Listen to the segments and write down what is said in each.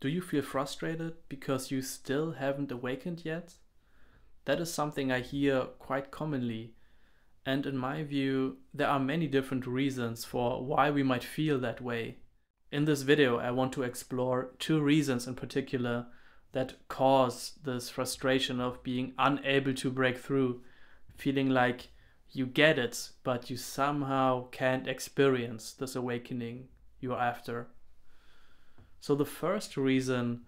Do you feel frustrated because you still haven't awakened yet? That is something I hear quite commonly. And in my view, there are many different reasons for why we might feel that way. In this video, I want to explore two reasons in particular that cause this frustration of being unable to break through, feeling like you get it, but you somehow can't experience this awakening you're after. So the first reason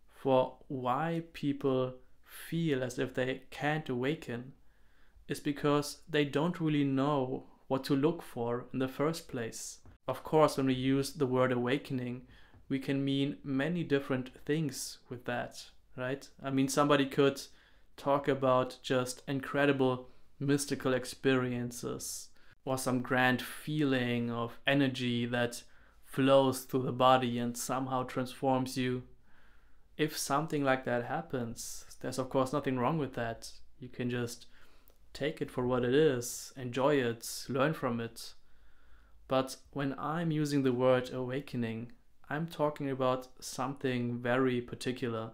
for why people feel as if they can't awaken is because they don't really know what to look for in the first place. Of course, when we use the word awakening, we can mean many different things with that, right? I mean, somebody could talk about just incredible mystical experiences or some grand feeling of energy that flows through the body and somehow transforms you. If something like that happens, there's of course nothing wrong with that. You can just take it for what it is, enjoy it, learn from it. But when I'm using the word awakening, I'm talking about something very particular.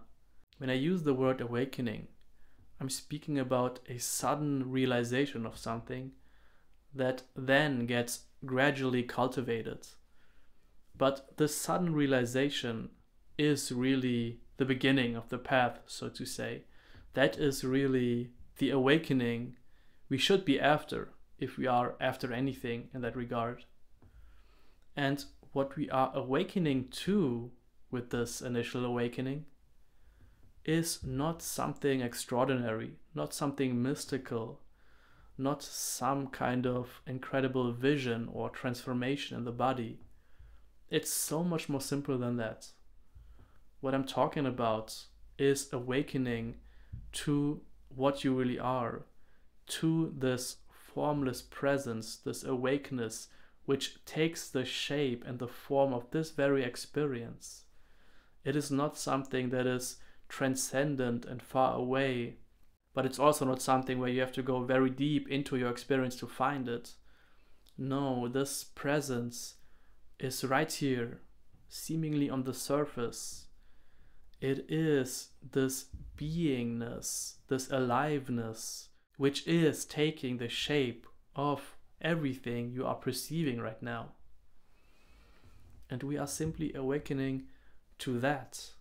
When I use the word awakening, I'm speaking about a sudden realization of something that then gets gradually cultivated. But the sudden realization is really the beginning of the path, so to say. That is really the awakening we should be after, if we are after anything in that regard. And what we are awakening to with this initial awakening is not something extraordinary, not something mystical, not some kind of incredible vision or transformation in the body. It's so much more simple than that. What I'm talking about is awakening to what you really are, to this formless presence, this awakeness, which takes the shape and the form of this very experience. It is not something that is transcendent and far away, but it's also not something where you have to go very deep into your experience to find it. No, this presence is right here, seemingly on the surface. It is this beingness, this aliveness, which is taking the shape of everything you are perceiving right now. And we are simply awakening to that.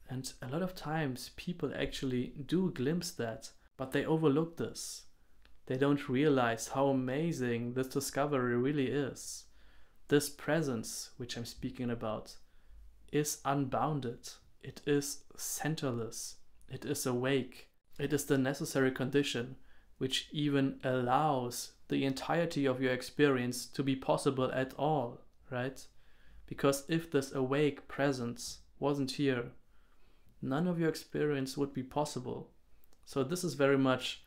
And a lot of times people actually do glimpse that, but they overlook this. They don't realize how amazing this discovery really is. This presence, which I'm speaking about, is unbounded. It is centerless. It is awake. It is the necessary condition which even allows the entirety of your experience to be possible at all, right? Because if this awake presence wasn't here, none of your experience would be possible. So this is very much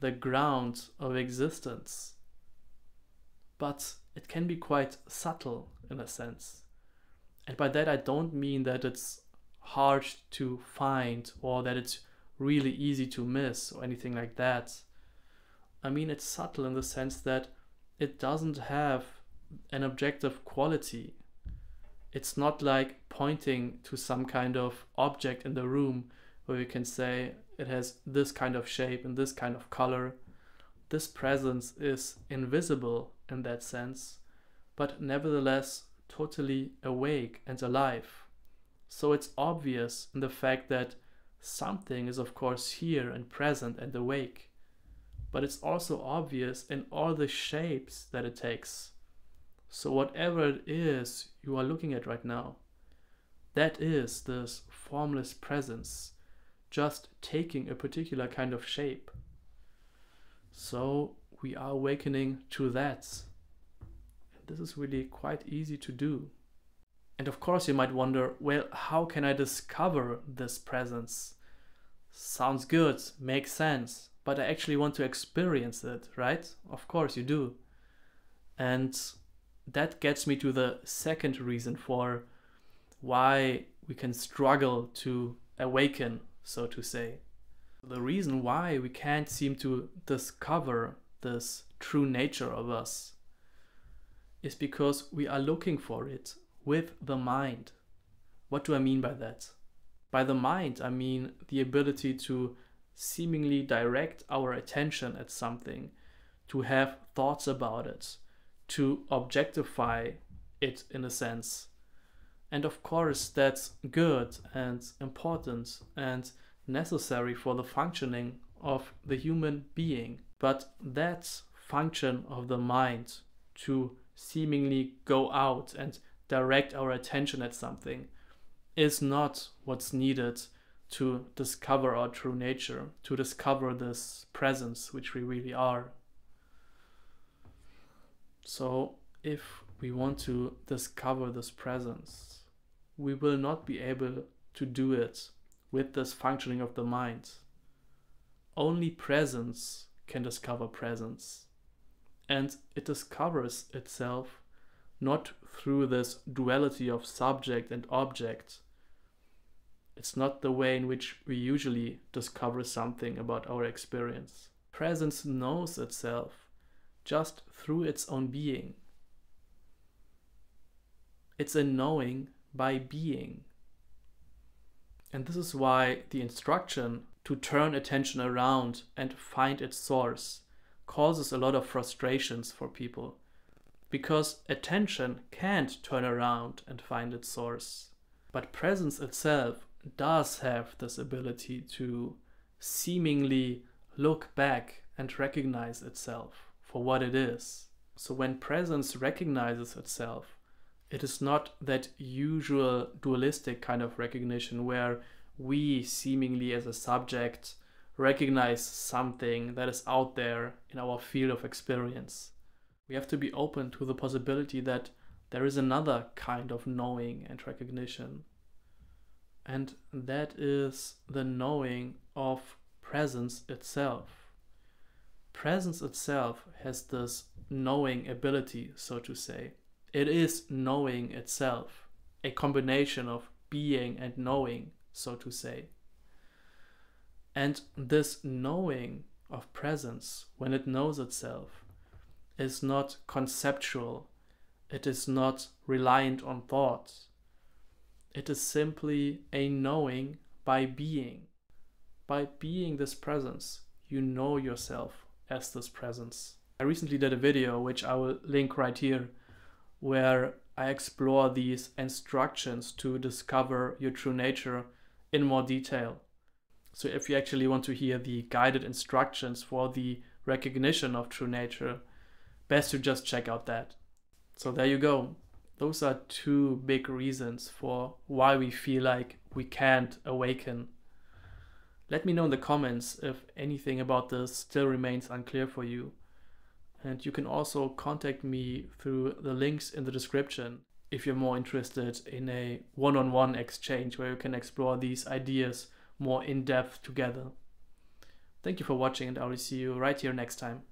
the ground of existence. But it can be quite subtle in a sense. And by that I don't mean that it's hard to find or that it's really easy to miss or anything like that. I mean it's subtle in the sense that it doesn't have an objective quality. It's not like pointing to some kind of object in the room where we can say it has this kind of shape and this kind of color. This presence is invisible in that sense, but nevertheless totally awake and alive. So it's obvious in the fact that something is of course here and present and awake, but it's also obvious in all the shapes that it takes. So whatever it is you are looking at right now, that is this formless presence just taking a particular kind of shape. So we are awakening to that. This is really quite easy to do. And of course you might wonder, well, how can I discover this presence? Sounds good, makes sense, but I actually want to experience it, right? Of course you do. And that gets me to the second reason for why we can struggle to awaken, so to say. The reason why we can't seem to discover this true nature of us is because we are looking for it with the mind. What do I mean by that? By the mind, I mean the ability to seemingly direct our attention at something, to have thoughts about it, to objectify it in a sense. And of course, that's good and important and necessary for the functioning of the human being. But that function of the mind to seemingly go out and direct our attention at something is not what's needed to discover our true nature, to discover this presence which we really are. So if we want to discover this presence, we will not be able to do it with this functioning of the mind. Only presence can discover presence. And it discovers itself not through this duality of subject and object. It's not the way in which we usually discover something about our experience. Presence knows itself just through its own being. It's a knowing by being. And this is why the instruction to turn attention around and find its source causes a lot of frustrations for people, because attention can't turn around and find its source. But presence itself does have this ability to seemingly look back and recognize itself for what it is. So when presence recognizes itself, it is not that usual dualistic kind of recognition where we seemingly as a subject recognize something that is out there in our field of experience. We have to be open to the possibility that there is another kind of knowing and recognition. And that is the knowing of presence itself. Presence itself has this knowing ability, so to say. It is knowing itself, a combination of being and knowing, so to say. And this knowing of presence, when it knows itself, is not conceptual. It is not reliant on thought. It is simply a knowing by being. By being this presence, you know yourself as this presence. I recently did a video, which I will link right here, where I explore these instructions to discover your true nature in more detail. So if you actually want to hear the guided instructions for the recognition of true nature, best to just check out that. So there you go. Those are two big reasons for why we feel like we can't awaken. Let me know in the comments if anything about this still remains unclear for you. And you can also contact me through the links in the description if you're more interested in a one-on-one exchange where you can explore these ideas more in depth together. Thank you for watching, and I will see you right here next time.